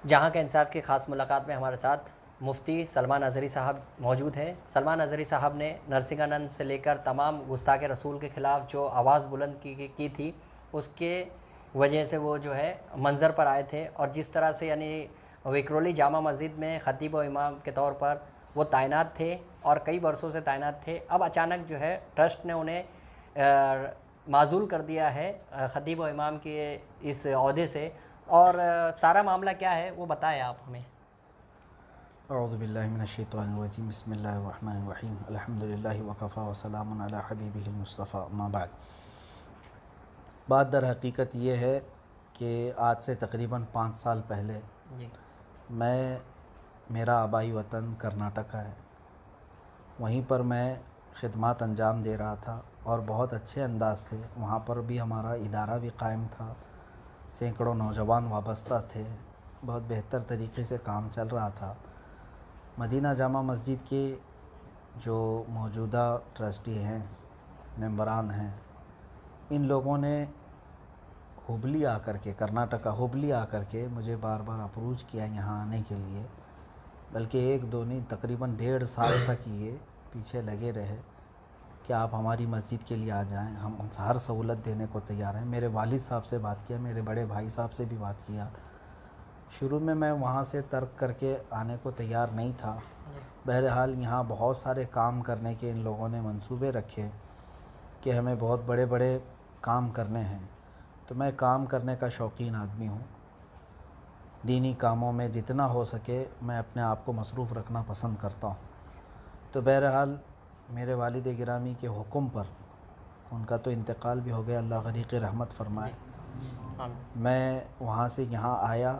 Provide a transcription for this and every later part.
جہاں کا انصاف کی خاص ملاقات میں ہمارے ساتھ مفتی سلمان اظہری صاحب موجود ہیں۔ سلمان اظہری صاحب نے نرسنگانند سے لے کر تمام گستاخ رسول کے خلاف جو آواز بلند کی تھی، اس کے وجہ سے وہ جو ہے منظر پر آئے تھے، اور جس طرح سے یعنی وکرولی جامع مسجد میں خطیب و امام کے طور پر وہ تعینات تھے اور کئی برسوں سے تعینات تھے، اب اچانک جو ہے ٹرسٹ نے انہیں معزول کر دیا ہے خطیب و امام کے اس عہدے سے، اور سارا معاملہ کیا ہے وہ بتائیں آپ ہمیں۔ اعوذ باللہ من الشیطان الرجیم، بسم اللہ الرحمن الرحیم، الحمدللہ وکفی وسلام علی حبیبہ المصطفیٰ، اما بعد۔ بات در حقیقت یہ ہے کہ آج سے تقریباً 5 سال پہلے جی میرا آبائی وطن کرناٹکا ہے، وہیں پر میں خدمات انجام دے رہا تھا، اور بہت اچھے انداز سے وہاں پر بھی ہمارا ادارہ بھی قائم تھا، سینکڑوں نوجوان وابستہ تھے، بہت بہتر طریقے سے کام چل رہا تھا۔ مدینہ جامع مسجد کے جو موجودہ ٹرسٹی ہیں، ممبران ہیں، ان لوگوں نے ہبلی آ کر کے کرناٹکا ہبلی آ کر کے مجھے بار بار اپروچ کیا یہاں آنے کے لیے، بلکہ 1 2 نہیں تقریباً 1.5 سال تک یہ پیچھے لگے رہے کہ آپ ہماری مسجد کے لیے آ جائیں، ہم ہر سہولت دینے کو تیار ہیں۔ میرے والد صاحب سے بات کیا، میرے بڑے بھائی صاحب سے بھی بات کیا۔ شروع میں وہاں سے ترک کر کے آنے کو تیار نہیں تھا، بہرحال یہاں بہت سارے کام کرنے کے ان لوگوں نے منصوبے رکھے کہ ہمیں بہت بڑے بڑے کام کرنے ہیں، تو میں کام کرنے کا شوقین آدمی ہوں، دینی کاموں میں جتنا ہو سکے میں اپنے آپ کو مصروف رکھنا پسند کرتا ہوں۔ تو بہرحال میرے والد گرامی کے حکم پر، ان کا تو انتقال بھی ہو گیا، اللہ غریق رحمت فرمائے، میں وہاں سے یہاں آیا۔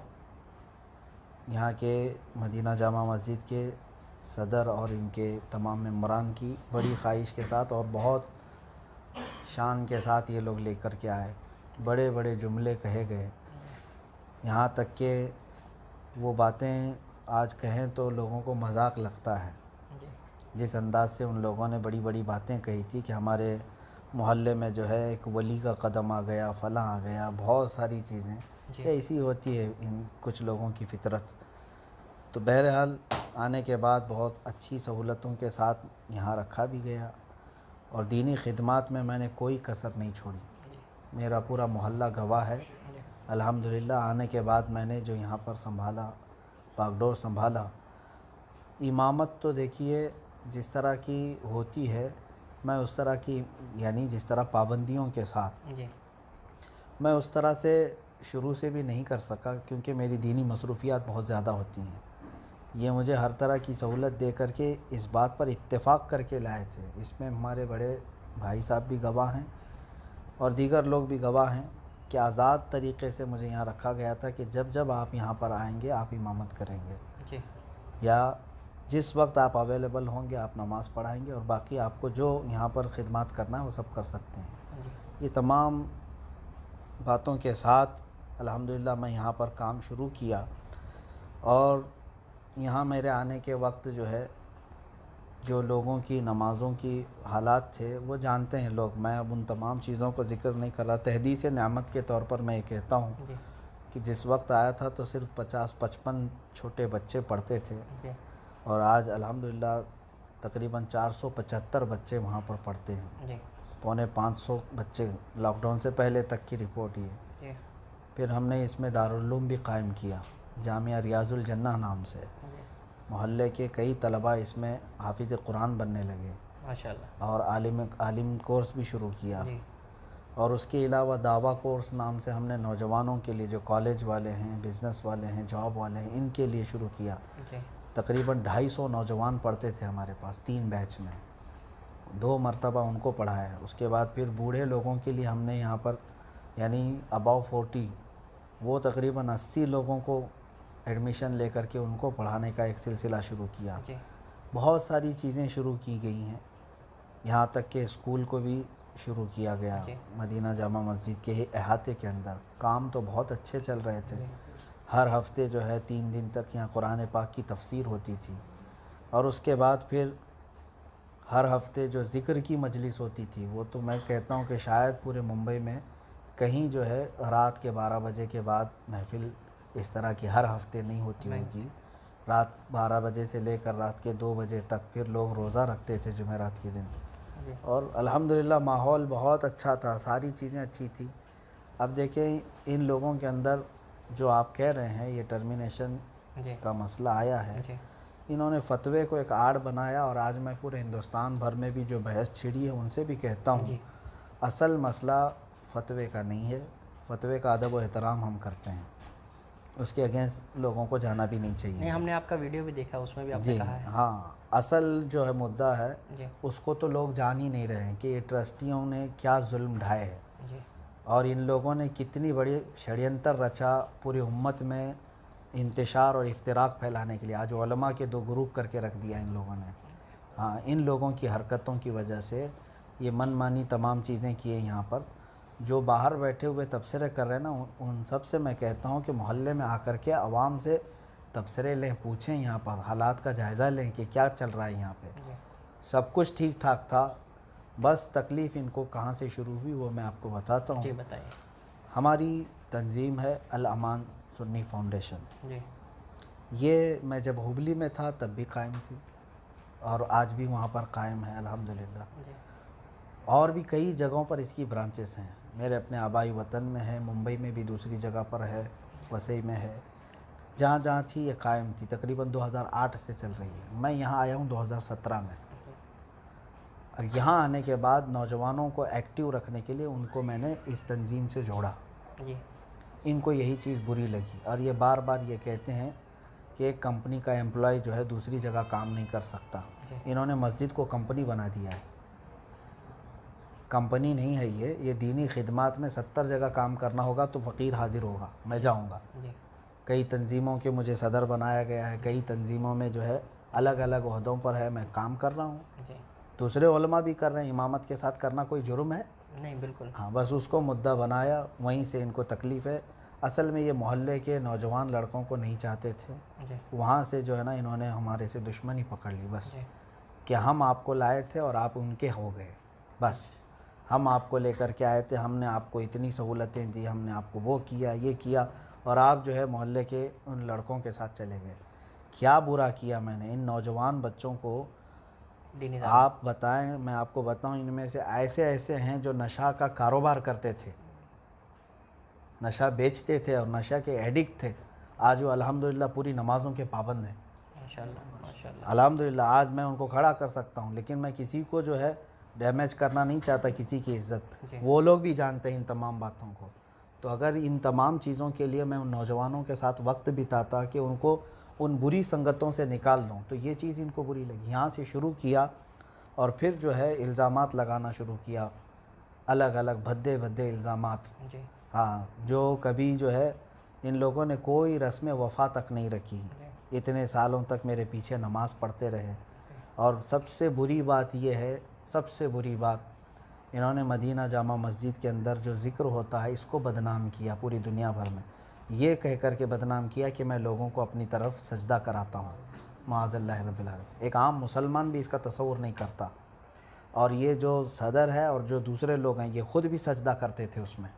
یہاں کے مدینہ جامع مسجد کے صدر اور ان کے تمام ممبران کی بڑی خواہش کے ساتھ اور بہت شان کے ساتھ یہ لوگ لے کر کے آئے، بڑے بڑے جملے کہے گئے، یہاں تک کہ وہ باتیں آج کہیں تو لوگوں کو مذاق لگتا ہے، جس انداز سے ان لوگوں نے بڑی بڑی باتیں کہی تھی کہ ہمارے محلے میں جو ہے ایک ولی کا قدم آ گیا، فلاں آ گیا، بہت ساری چیزیں، یہ ایسی ہوتی ہے ان کچھ لوگوں کی فطرت۔ تو بہرحال آنے کے بعد بہت اچھی سہولتوں کے ساتھ یہاں رکھا بھی گیا، اور دینی خدمات میں نے کوئی کسر نہیں چھوڑی، میرا پورا محلہ گواہ ہے۔ الحمدللہ آنے کے بعد میں نے جو یہاں پر سنبھالا، باغڈور سنبھالا، امامت تو دیکھیے جس طرح کی ہوتی ہے، میں اس طرح کی یعنی جس طرح پابندیوں کے ساتھ میں اس طرح سے شروع سے بھی نہیں کر سکا، کیونکہ میری دینی مصروفیات بہت زیادہ ہوتی ہیں۔ یہ مجھے ہر طرح کی سہولت دے کر کے اس بات پر اتفاق کر کے لائے تھے، اس میں ہمارے بڑے بھائی صاحب بھی گواہ ہیں اور دیگر لوگ بھی گواہ ہیں کہ آزاد طریقے سے مجھے یہاں رکھا گیا تھا کہ جب جب آپ یہاں پر آئیں گے آپ امامت کریں گے، یا جس وقت آپ اویلیبل ہوں گے آپ نماز پڑھائیں گے، اور باقی آپ کو جو یہاں پر خدمات کرنا ہے وہ سب کر سکتے ہیں۔ یہ تمام باتوں کے ساتھ الحمدللہ میں یہاں پر کام شروع کیا، اور یہاں میرے آنے کے وقت جو ہے جو لوگوں کی نمازوں کی حالات تھے وہ جانتے ہیں لوگ، میں اب ان تمام چیزوں کو ذکر نہیں کر رہا۔ تحدیث نعمت کے طور پر میں یہ کہتا ہوں کہ جس وقت آیا تھا تو صرف 50-55 چھوٹے بچے پڑھتے تھے، اور آج الحمدللہ تقریباً 475 بچے وہاں پر پڑھتے ہیں، 450 بچے لاک ڈاؤن سے پہلے تک کی رپورٹ یہ۔ پھر ہم نے اس میں دارالعلوم بھی قائم کیا، جامعہ ریاض الجنہ نام سے، محلے کے کئی طلباء اس میں حافظ قرآن بننے لگے، ماشاءاللہ، اور عالم کورس بھی شروع کیا، اور اس کے علاوہ دعویٰ کورس نام سے ہم نے نوجوانوں کے لیے جو کالج والے ہیں، بزنس والے ہیں، جاب والے ہیں، ان کے لیے شروع کیا۔ تقریباً 250 نوجوان پڑھتے تھے ہمارے پاس 3 بیچ میں، 2 مرتبہ ان کو پڑھایا۔ اس کے بعد پھر بوڑھے لوگوں کے لیے ہم نے یہاں پر یعنی اباؤ 40 وہ تقریباً 80 لوگوں کو ایڈمیشن لے کر کے ان کو پڑھانے کا ایک سلسلہ شروع کیا۔ بہت ساری چیزیں شروع کی گئی ہیں، یہاں تک کہ اسکول کو بھی شروع کیا گیا مدینہ جامع مسجد کے ہی احاطے کے اندر۔ کام تو بہت اچھے چل رہے تھے، ہر ہفتے جو ہے 3 دن تک یہاں قرآن پاک کی تفسیر ہوتی تھی، اور اس کے بعد پھر ہر ہفتے جو ذکر کی مجلس ہوتی تھی، وہ تو میں کہتا ہوں کہ شاید پورے ممبئی میں کہیں جو ہے رات کے 12 بجے کے بعد محفل اس طرح کی ہر ہفتے نہیں ہوتی ہوگی. رات 12 بجے سے لے کر رات کے 2 بجے تک پھر لوگ روزہ رکھتے تھے جمعرات کے دن. اور الحمدللہ ماحول بہت اچھا تھا, ساری چیزیں اچھی تھیں. اب دیکھیں ان لوگوں کے اندر جو آپ کہہ رہے ہیں یہ ٹرمینیشن کا مسئلہ آیا ہے, انہوں نے فتوے کو ایک آڑ بنایا, اور آج میں پورے ہندوستان بھر میں بھی جو بحث چھڑی ہے ان سے بھی کہتا ہوں اصل مسئلہ فتوے کا نہیں ہے. فتوے کا ادب و احترام ہم کرتے ہیں, اس کے اگینسٹ لوگوں کو جانا بھی نہیں چاہیے. نہیں, ہم نے آپ کا ویڈیو بھی دیکھا, اس میں بھی آپ نے جی کہا ہے. ہاں, اصل جو ہے مدعا ہے اس کو تو لوگ جان ہی نہیں رہے ہیں کہ یہ ٹرسٹیوں نے کیا ظلم ڈھائے ہیں, اور ان لوگوں نے کتنی بڑی شڑینتر رچا پوری امت میں انتشار اور افتراق پھیلانے کے لیے. آج علماء کے 2 گروپ کر کے رکھ دیا ان لوگوں نے. ہاں, ان لوگوں کی حرکتوں کی وجہ سے یہ من مانی تمام چیزیں کیے. یہاں پر جو باہر بیٹھے ہوئے تبصرے کر رہے ہیں نا, ان سب سے میں کہتا ہوں کہ محلے میں آ کر کے عوام سے تبصرے لیں, پوچھیں, یہاں پر حالات کا جائزہ لیں کہ کیا چل رہا ہے یہاں پہ. سب کچھ ٹھیک ٹھاک تھا, بس تکلیف ان کو کہاں سے شروع ہوئی وہ میں آپ کو بتاتا ہوں. جی بتائیے. ہماری تنظیم ہے الامان سنی فاؤنڈیشن. جی. یہ میں جب ہبلی میں تھا تب بھی قائم تھی, اور آج بھی وہاں پر قائم ہے الحمدللہ. اور بھی کئی جگہوں پر اس کی برانچز ہیں. میرے اپنے آبائی وطن میں ہے, ممبئی میں بھی دوسری جگہ پر ہے, وسئی میں ہے, جہاں جہاں تھی یہ قائم تھی. تقریباً 2008 سے چل رہی ہے. میں یہاں آیا ہوں 2017 میں. اب یہاں آنے کے بعد نوجوانوں کو ایکٹیو رکھنے کے لیے ان کو میں نے اس تنظیم سے جوڑا. ان کو یہی چیز بری لگی, اور یہ بار بار یہ کہتے ہیں کہ ایک کمپنی کا ایمپلائی جو ہے دوسری جگہ کام نہیں کر سکتا. انہوں نے مسجد کو کمپنی بنا دیا ہے. کمپنی نہیں ہے یہ دینی خدمات میں 70 جگہ کام کرنا ہوگا تو فقیر حاضر ہوگا, میں جاؤں گا. کئی تنظیموں کے مجھے صدر بنایا گیا ہے, کئی تنظیموں میں جو ہے الگ الگ عہدوں پر ہے, میں کام کر رہا ہوں. دوسرے علماء بھی کر رہے ہیں. امامت کے ساتھ کرنا کوئی جرم ہے؟ نہیں, بالکل. ہاں, بس اس کو مدعا بنایا, وہیں سے ان کو تکلیف ہے. اصل میں یہ محلے کے نوجوان لڑکوں کو نہیں چاہتے تھے, وہاں سے جو ہے نا انہوں نے ہمارے سے دشمنی پکڑ لی بس, کہ ہم آپ کو لائے تھے اور آپ ان کے ہو گئے. بس ہم آپ کو لے کر کے آئے تھے, ہم نے آپ کو اتنی سہولتیں دی, ہم نے آپ کو وہ کیا یہ کیا, اور آپ جو ہے محلے کے ان لڑکوں کے ساتھ چلے گئے. کیا برا کیا میں نے ان نوجوان بچوں کو؟ آپ بتائیں, میں آپ کو بتاؤں, ان میں سے ایسے ہیں جو نشہ کا کاروبار کرتے تھے, نشہ بیچتے تھے اور نشہ کے ایڈکٹ تھے. آج وہ الحمدللہ پوری نمازوں کے پابند ہیں. ماشاءاللہ. الحمدللہ آج میں ان کو کھڑا کر سکتا ہوں, لیکن میں کسی کو جو ہے ڈیمیج کرنا نہیں چاہتا, کسی کی عزت. وہ لوگ بھی جانتے ہیں ان تمام باتوں کو. تو اگر ان تمام چیزوں کے لیے میں ان نوجوانوں کے ساتھ وقت بتاتا کہ ان کو ان بری سنگتوں سے نکال دوں, تو یہ چیز ان کو بری لگی. یہاں سے شروع کیا, اور پھر جو ہے الزامات لگانا شروع کیا, الگ الگ بھدے الزامات. ہاں, جو کبھی جو ہے ان لوگوں نے کوئی رسم وفا تک نہیں رکھی. اتنے سالوں تک میرے پیچھے نماز پڑھتے رہے. اور سب سے بری بات یہ ہے, سب سے بری بات, انہوں نے مدینہ جامع مسجد کے اندر جو ذکر ہوتا ہے اس کو بدنام کیا پوری دنیا بھر میں. یہ کہہ کر کے بدنام کیا کہ میں لوگوں کو اپنی طرف سجدہ کراتا ہوں. معاذ اللہ رب العالمین. ایک عام مسلمان بھی اس کا تصور نہیں کرتا. اور یہ جو صدر ہے اور جو دوسرے لوگ ہیں یہ خود بھی سجدہ کرتے تھے اس میں,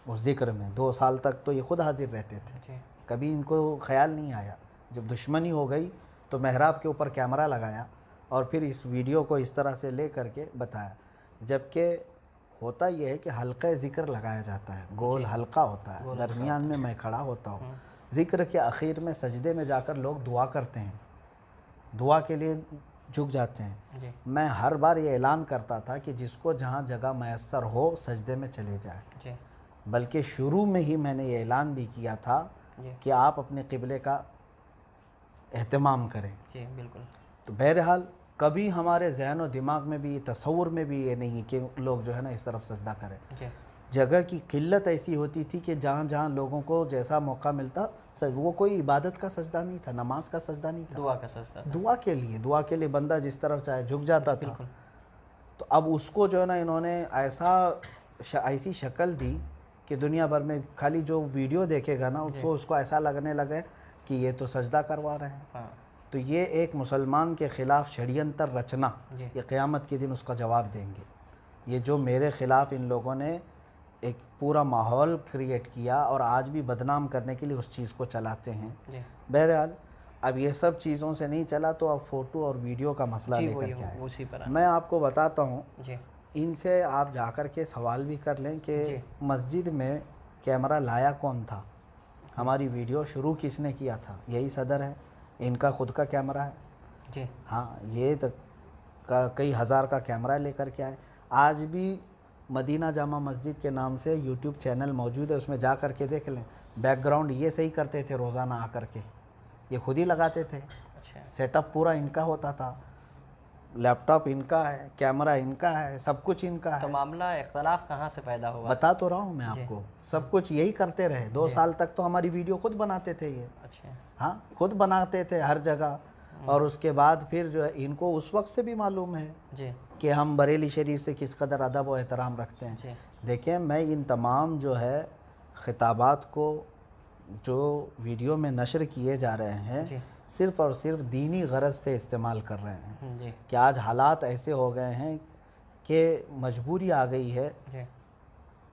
اس ذکر میں. 2 سال تک تو یہ خود حاضر رہتے تھے. کبھی ان کو خیال نہیں آیا. جب دشمنی ہو گئی تو محراب کے اوپر کیمرہ لگایا اور پھر اس ویڈیو کو اس طرح سے لے کر کے بتایا. جبکہ ہوتا یہ ہے کہ حلقہ ذکر لگایا جاتا ہے, گول حلقہ ہوتا ہے, درمیان میں میں کھڑا ہوتا ہوں. ذکر کے اخیر میں سجدے میں جا کر لوگ دعا کرتے ہیں, دعا کے لیے جھک جاتے ہیں. میں ہر بار یہ اعلان کرتا تھا کہ جس کو جہاں جگہ میسر ہو سجدے میں چلے جائے. بلکہ شروع میں ہی میں نے یہ اعلان بھی کیا تھا کہ آپ اپنے قبلے کا اہتمام کریں. بالکل. تو بہرحال کبھی ہمارے ذہن و دماغ میں بھی, تصور میں بھی یہ نہیں کہ لوگ جو ہے نا اس طرف سجدہ کریں. جگہ کی قلت ایسی ہوتی تھی کہ جہاں جہاں لوگوں کو جیسا موقع ملتا, وہ کوئی عبادت کا سجدہ نہیں تھا, نماز کا سجدہ نہیں تھا, دعا کا سجدہ. دعا کے لیے بندہ جس طرف چاہے جھک جاتا تھا. تو اب اس کو جو ہے نا انہوں نے ایسی شکل دی کہ دنیا بھر میں خالی جو ویڈیو دیکھے گا نا اس کو ایسا لگنے لگے کہ یہ تو سجدہ کروا رہے ہیں. تو یہ ایک مسلمان کے خلاف شڑینتر رچنا, یہ قیامت کے دن اس کا جواب دیں گے. یہ جو میرے خلاف ان لوگوں نے ایک پورا ماحول کریٹ کیا اور آج بھی بدنام کرنے کے لیے اس چیز کو چلاتے ہیں. جی بہرحال اب یہ سب چیزوں سے نہیں چلا تو اب فوٹو اور ویڈیو کا مسئلہ جی لے وہی کر کے آئے. اسی پر میں آپ کو بتاتا ہوں, جی ان سے آپ جا کر کے سوال بھی کر لیں کہ جی مسجد میں کیمرہ لایا کون تھا, ہماری ویڈیو شروع کس نے کیا تھا. یہی صدر ہے, ان کا خود کا کیمرہ ہے. جی ہاں یہ کئی ہزار کا کیمرہ لے کر کے آئے. آج بھی مدینہ جامع مسجد کے نام سے یوٹیوب چینل موجود ہے, اس میں جا کر کے دیکھ لیں. بیک گراؤنڈ یہ صحیح کرتے تھے روزانہ آ کر کے, یہ خود ہی لگاتے تھے. اچھا سیٹ اپ پورا ان کا ہوتا تھا, لیپ ٹاپ ان کا ہے, کیمرہ ان کا ہے, سب کچھ ان کا تو ہے. معاملہ اختلاف کہاں سے پیدا ہوا؟ بتا تو رہا ہوں میں آپ کو, سب کچھ یہی کرتے رہے. 2 سال تک تو ہماری ویڈیو خود بناتے تھے یہ. اچھا ہاں خود بناتے تھے ہر جگہ. اور اس کے بعد پھر جو ہے ان کو اس وقت سے بھی معلوم ہے جی کہ ہم بریلی شریف سے کس قدر ادب و احترام رکھتے ہیں. جی دیکھیں میں ان تمام جو ہے خطابات کو جو ویڈیو میں نشر کیے جا رہے ہیں جی صرف اور صرف دینی غرض سے استعمال کر رہے ہیں جی کہ آج حالات ایسے ہو گئے ہیں کہ مجبوری آ گئی ہے جی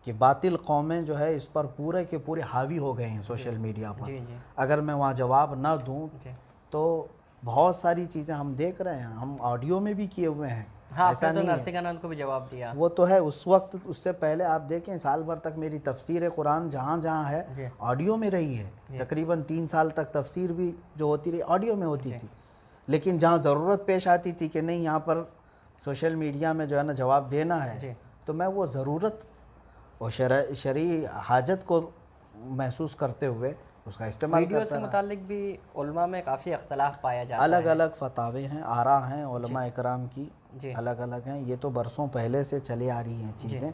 کہ باطل قومیں جو ہے اس پر پورے کے پورے حاوی ہو گئے ہیں سوشل میڈیا پر. جی جی اگر میں وہاں جواب نہ دوں جی تو بہت ساری چیزیں ہم دیکھ رہے ہیں, ہم آڈیو میں بھی کیے ہوئے ہیں. ہاں, آپ ایسا نے تو نہیں ہے, نرسنگانند کو بھی جواب دیا. وہ تو ہے اس وقت. اس سے پہلے آپ دیکھیں سال بھر تک میری تفسیر قرآن جہاں جہاں ہے جی آڈیو میں رہی ہے. تقریباً 3 سال تک تفسیر بھی جو ہوتی رہی آڈیو میں ہوتی تھی. لیکن جہاں ضرورت پیش آتی تھی کہ نہیں یہاں پر سوشل میڈیا میں جو ہے نا جواب دینا ہے, جی تو میں وہ ضرورت اور شرعی حاجت کو محسوس کرتے ہوئے اس کا استعمال ویڈیو کرتا سے رہا. متعلق بھی علماء میں کافی اختلاف پایا جاتا ہے. الگ الگ فتاوے ہیں, آراء ہیں علماء اکرام کی, جی الگ الگ ہیں. یہ تو برسوں پہلے سے چلی آ رہی ہیں جی چیزیں.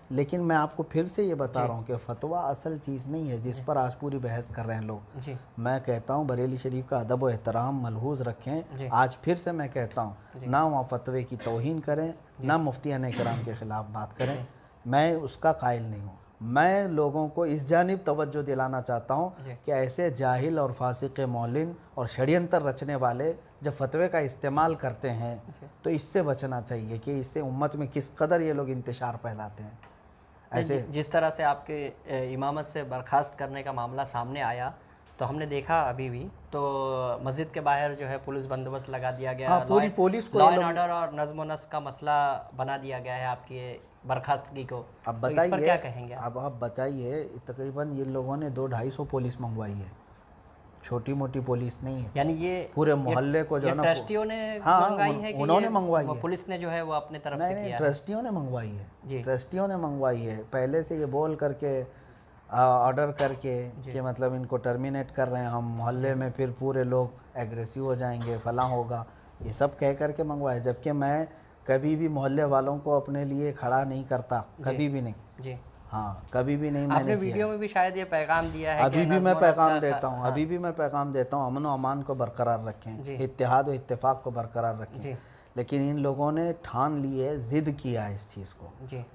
لیکن میں آپ کو پھر سے یہ بتا رہا ہوں کہ فتویٰ اصل چیز نہیں ہے جس پر آج پوری بحث کر رہے ہیں لوگ. جی میں کہتا ہوں بریلی شریف کا ادب و احترام ملحوظ رکھیں. جی آج پھر سے میں کہتا ہوں نہ وہاں فتوے کی توہین کریں, نہ مفتیان کرام کے خلاف بات کریں. میں اس کا قائل نہیں ہوں. میں لوگوں کو اس جانب توجہ دلانا چاہتا ہوں کہ ایسے جاہل اور فاسق مولن اور شڑینتر رچنے والے جب فتوے کا استعمال کرتے ہیں تو اس سے بچنا چاہیے کہ اس سے امت میں کس قدر یہ لوگ انتشار پھیلاتے ہیں. ایسے جس طرح سے آپ کے امامت سے برخاست کرنے کا معاملہ سامنے آیا تو ہم نے دیکھا ابھی بھی تو مسجد کے باہر جو ہے پولیس بندوبست لگا دیا گیا. پوری پولیس کو لا اینڈ آرڈر اور نظم و نسق کا مسئلہ بنا دیا گیا ہے آپ کی برخاستگی کو. اب تو اس پر کیا کہیں گے؟ اب آپ بتائیے, تقریباً یہ لوگوں نے 200-250 پولیس منگوائی ہے, چھوٹی موٹی پولیس نہیں ہے. یعنی یہ پورے محلے کو جو ہے نا ٹرسٹیوں نے منگوائی ہے کہ انہوں نے منگوائی ہے, پولیس نے جو ہے وہ اپنے طرف سے کیا ہے؟ ٹرسٹیوں نے منگوائی ہے. جی ٹرسٹیوں نے منگوائی ہے. پہلے سے یہ بول کر کے آرڈر کر کے کہ مطلب ان کو ٹرمینیٹ کر رہے ہیں ہم, محلے میں پھر پورے لوگ ایگریسو ہو جائیں گے, فلاں ہوگا, یہ سب کہہ کر کے منگوائے. جبکہ میں کبھی بھی محلے والوں کو اپنے لیے کھڑا نہیں کرتا, کبھی بھی نہیں. جی ہاں کبھی بھی نہیں. آپ میں نے نے ویڈیو میں بھی شاید یہ پیغام دیا ہے ابھی بھی میں پیغام دیتا ہوں, ابھی بھی میں پیغام دیتا ہوں امن و امان کو برقرار رکھیں, اتحاد و اتفاق کو برقرار رکھیں. لیکن ان لوگوں نے ٹھان لی ہے, ضد کیا ہے اس چیز کو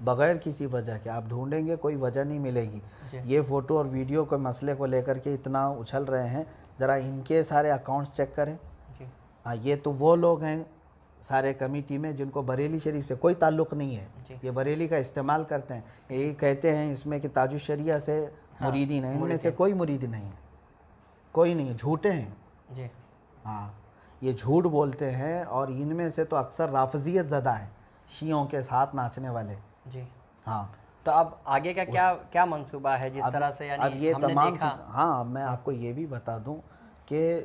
بغیر کسی وجہ کے. آپ ڈھونڈیں گے کوئی وجہ نہیں ملے گی. یہ فوٹو اور ویڈیو کے مسئلے کو لے کر کے اتنا اچھل رہے ہیں, ذرا ان کے سارے اکاؤنٹس چیک کریں. ہاں یہ تو وہ لوگ ہیں سارے کمیٹی میں جن کو بریلی شریف سے کوئی تعلق نہیں ہے, یہ بریلی کا استعمال کرتے ہیں. یہی کہتے ہیں اس میں کہ تاج الشریعہ سے مریدین ہیں, ان میں سے کوئی مرید نہیں ہے, کوئی نہیں, جھوٹے ہیں. جی ہاں یہ جھوٹ بولتے ہیں, اور ان میں سے تو اکثر رافضیت زدہ ہیں, شیعوں کے ساتھ ناچنے والے. جی ہاں تو اب آگے کا کیا منصوبہ ہے جس طرح سے اب یعنی یہ ہم نے تمام دیکھا؟ ہاں میں آپ کو یہ بھی بتا دوں کہ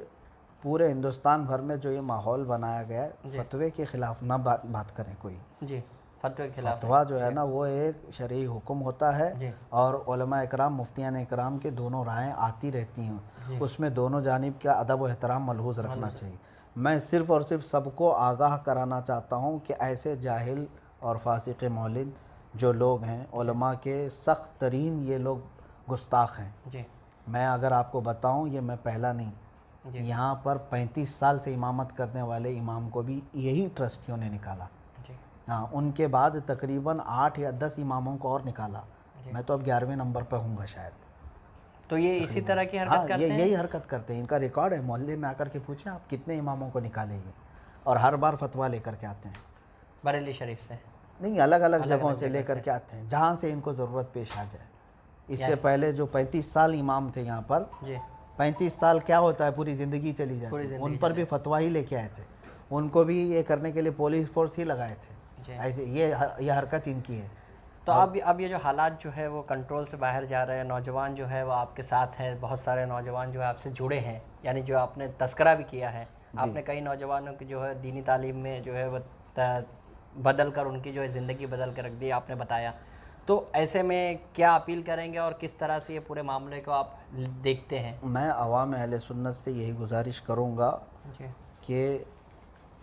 پورے ہندوستان بھر میں جو یہ ماحول بنایا گیا ہے, فتوے کے خلاف نہ بات کریں کوئی. جی فتوے کے خلاف فتویٰ جو ہے نا وہ ایک شرعی حکم ہوتا ہے, اور علماء اکرام مفتیان اکرام کے دونوں رائیں آتی رہتی ہیں, اس میں دونوں جانب کا ادب و احترام ملحوظ رکھنا چاہیے. میں صرف اور صرف سب کو آگاہ کرانا چاہتا ہوں کہ ایسے جاہل اور فاسق مولن جو لوگ ہیں, علماء کے سخت ترین یہ لوگ گستاخ ہیں. جی میں اگر آپ کو بتاؤں یہ میں پہلا نہیں, یہاں پر 35 سال سے امامت کرنے والے امام کو بھی یہی ٹرسٹیوں نے نکالا. ہاں ان کے بعد تقریباً 8 یا 10 اماموں کو اور نکالا. میں تو اب 11ویں نمبر پہ ہوں گا شاید. تو یہ اسی طرح کی حرکت کرتے ہیں؟ یہی حرکت کرتے ہیں. ان کا ریکارڈ ہے, محلے میں آ کر کے پوچھیں آپ کتنے اماموں کو نکالے یہ, اور ہر بار فتویٰ لے کر کے آتے ہیں بریلی شریف سے. نہیں الگ الگ جگہوں سے لے کر کے آتے ہیں جہاں سے ان کو ضرورت پیش آ جائے. اس سے پہلے جو 35 سال امام تھے یہاں پر, 35 سال کیا ہوتا ہے, پوری زندگی چلی جاتی ہے. ان پر بھی فتویٰ ہی لے کے آئے تھے, ان کو بھی یہ کرنے کے لیے پولیس فورس ہی لگائے تھے. ایسے یہ حرکت ان کی ہے. تو اب یہ جو حالات جو ہے وہ کنٹرول سے باہر جا رہے ہیں, نوجوان جو ہے وہ آپ کے ساتھ ہیں, بہت سارے نوجوان جو ہے آپ سے جڑے ہیں, یعنی جو آپ نے تذکرہ بھی کیا ہے, آپ نے کئی نوجوانوں کی جو ہے دینی تعلیم میں جو ہے وہ بدل کر ان کی جو ہے زندگی بدل کر رکھ دی, آپ نے بتایا. تو ایسے میں کیا اپیل کریں گے اور کس طرح سے یہ پورے معاملے کو آپ دیکھتے ہیں؟ میں عوام اہل سنت سے یہی گزارش کروں گا کہ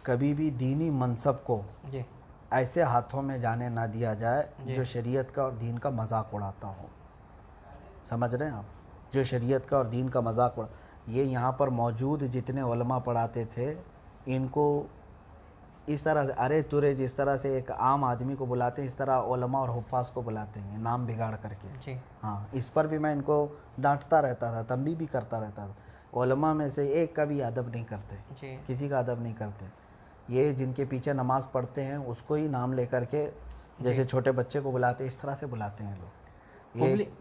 کبھی بھی دینی منصب کو ایسے ہاتھوں میں جانے نہ دیا جائے جو شریعت کا اور دین کا مذاق اڑاتا ہو. سمجھ رہے ہیں آپ, جو شریعت کا اور دین کا مذاق یہ یہاں پر موجود جتنے علماء پڑھاتے تھے ان کو اس طرح سے ارے ترے جس طرح سے ایک عام آدمی کو بلاتے ہیں اس طرح علماء اور حفاظ کو بلاتے ہیں, نام بگاڑ کر کے. ہاں, اس پر بھی میں ان کو ڈانٹتا رہتا تھا, تنبیہ بھی کرتا رہتا تھا. علماء میں سے ایک کا بھی ادب نہیں کرتے, کسی کا ادب نہیں کرتے. یہ جن کے پیچھے نماز پڑھتے ہیں اس کو ہی نام لے کر کے جیسے چھوٹے بچے کو بلاتے اس طرح سے بلاتے ہیں لوگ.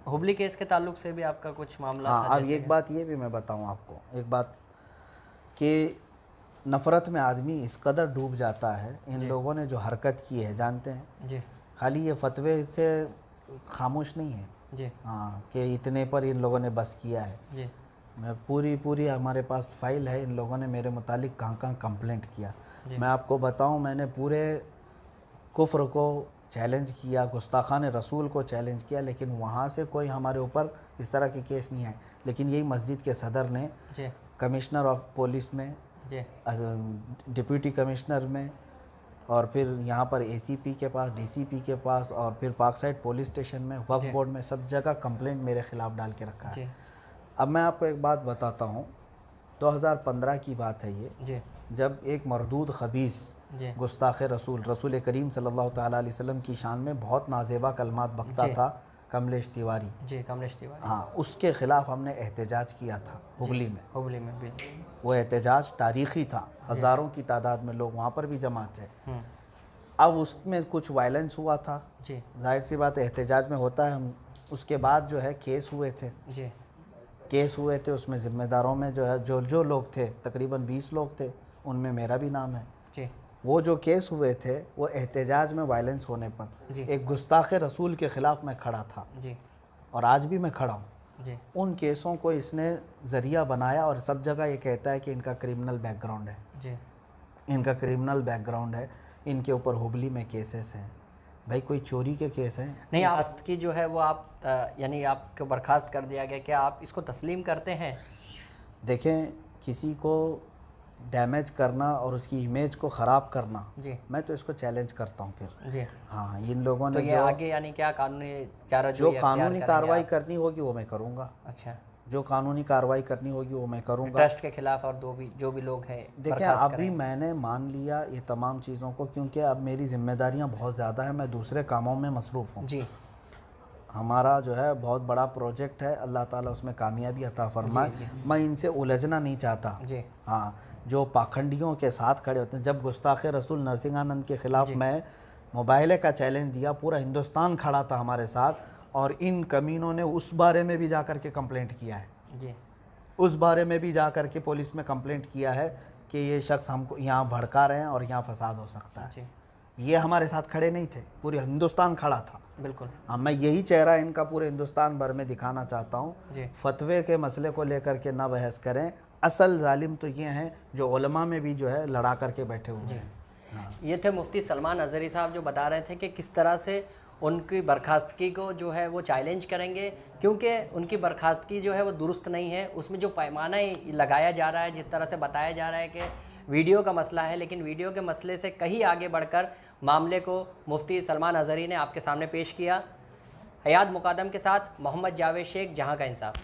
ہبلی کیس کے تعلق سے بھی آپ کا کچھ معاملہ ہاں, اب ایک بات یہ بھی میں بتاؤں آپ کو, ایک بات کہ نفرت میں آدمی اس قدر ڈوب جاتا ہے. ان لوگوں نے جو حرکت کی ہے جانتے ہیں, خالی یہ فتوے سے خاموش نہیں ہے. ہاں, کہ اتنے پر ان لوگوں نے بس کیا ہے. میں پوری ہمارے پاس فائل ہے, ان لوگوں نے میرے متعلق کہاں کہاں کمپلینٹ کیا. میں آپ کو بتاؤں, میں نے پورے کفر کو چیلنج کیا, گستاخان رسول کو چیلنج کیا, لیکن وہاں سے کوئی ہمارے اوپر اس طرح کے کیس نہیں آئے. لیکن یہی مسجد کے صدر نے کمشنر آف پولیس میں, ڈپٹی کمشنر میں, اور پھر یہاں پر اے سی پی کے پاس, ڈی سی پی کے پاس, اور پھر پارک سائڈ پولیس اسٹیشن میں, وقف بورڈ میں, سب جگہ کمپلینٹ میرے خلاف ڈال کے رکھا ہے. اب میں آپ کو ایک بات بتاتا ہوں, 2015 کی بات ہے یہ, جب ایک مردود خبیث گستاخ رسول کریم صلی اللہ تعالیٰ علیہ وسلم کی شان میں بہت نازیبا کلمات بکتا تھا, کملیش تیواری. ہاں, اس کے خلاف ہم نے احتجاج کیا تھا ہبلی میں. وہ احتجاج تاریخی تھا, ہزاروں کی تعداد میں لوگ وہاں پر بھی جمع تھے. اب اس میں کچھ وائلنس ہوا تھا, ظاہر سی بات احتجاج میں ہوتا ہے. ہم اس کے بعد جو ہے کیس ہوئے تھے, اس میں ذمہ داروں میں جو ہے جو لوگ تھے, تقریباً 20 لوگ تھے, ان میں میرا بھی نام ہے. وہ جو کیس ہوئے تھے وہ احتجاج میں وائلنس ہونے پر ایک گستاخ رسول کے خلاف میں کھڑا تھا, اور آج بھی میں کھڑا ہوں. ان کیسوں کو اس نے ذریعہ بنایا, اور سب جگہ یہ کہتا ہے کہ ان کا کرمنل بیک گراؤنڈ ہے, ان کا کرمنل بیک گراؤنڈ ہے, ان کے اوپر ہبلی میں کیسز ہیں. بھائی کوئی چوری کے کیس ہیں نہیں, برخاست کی جو ہے وہ آپ یعنی آپ کو برخاست کر دیا گیا, کیا آپ اس کو تسلیم کرتے ہیں؟ دیکھیں, کسی کو ڈیمیج کرنا اور اس کی امیج کو خراب کرنا, میں تو اس کو چیلنج کرتا ہوں پھر. ہاں, ان لوگوں نے جو آگے یعنی کیا قانونی چارہ جو قانونی کارروائی کرنی ہوگی وہ میں کروں گا. اچھا, جو قانونی کارروائی کرنی ہوگی وہ میں کروں گا ٹرسٹ کے خلاف, اور جو بھی لوگ ہیں. دیکھیں, ابھی میں نے مان لیا یہ تمام چیزوں کو, کیونکہ اب میری ذمہ داریاں بہت زیادہ ہیں, میں دوسرے کاموں میں مصروف ہوں. ہمارا جو ہے بہت بڑا پروجیکٹ ہے, اللہ تعالیٰ اس میں کامیابی عطا فرمائے. میں ان سے الجھنا نہیں چاہتا. ہاں, جو پاکھنڈیوں کے ساتھ کھڑے ہوتے ہیں, جب گستاخ رسول نرسنگھانند کے خلاف میں موبائلے کا چیلنج دیا, پورا ہندوستان کھڑا تھا ہمارے ساتھ, اور ان کمینوں نے اس بارے میں بھی جا کر کے کمپلینٹ کیا ہے. اس بارے میں بھی جا کر کے پولیس میں کمپلینٹ کیا ہے کہ یہ شخص ہم کو یہاں بھڑکا رہے ہیں اور یہاں فساد ہو سکتا ہے. یہ ہمارے ساتھ کھڑے نہیں تھے, پورے ہندوستان کھڑا تھا. بالکل. ہاں, میں یہی چہرہ ان کا پورے ہندوستان بھر میں دکھانا چاہتا ہوں. فتوے کے مسئلے کو لے کر کے نہ بحث کریں, اصل ظالم تو یہ ہیں جو علماء میں بھی جو ہے لڑا کر کے بیٹھے ہوئے ہیں. یہ تھے مفتی سلمان اظہری صاحب, جو بتا رہے تھے کہ کس طرح سے ان کی برخاستگی کو جو ہے وہ چیلنج کریں گے, کیونکہ ان کی برخاستگی جو ہے وہ درست نہیں ہے. اس میں جو پیمانہ لگایا جا رہا ہے, جس طرح سے بتایا جا رہا ہے کہ ویڈیو کا مسئلہ ہے, لیکن ویڈیو کے مسئلے سے کہیں آگے بڑھ کر معاملے کو مفتی سلمان اظہری نے آپ کے سامنے پیش کیا. حیات مقدم کے ساتھ محمد جاوید شیخ, جہاں کا انصاف.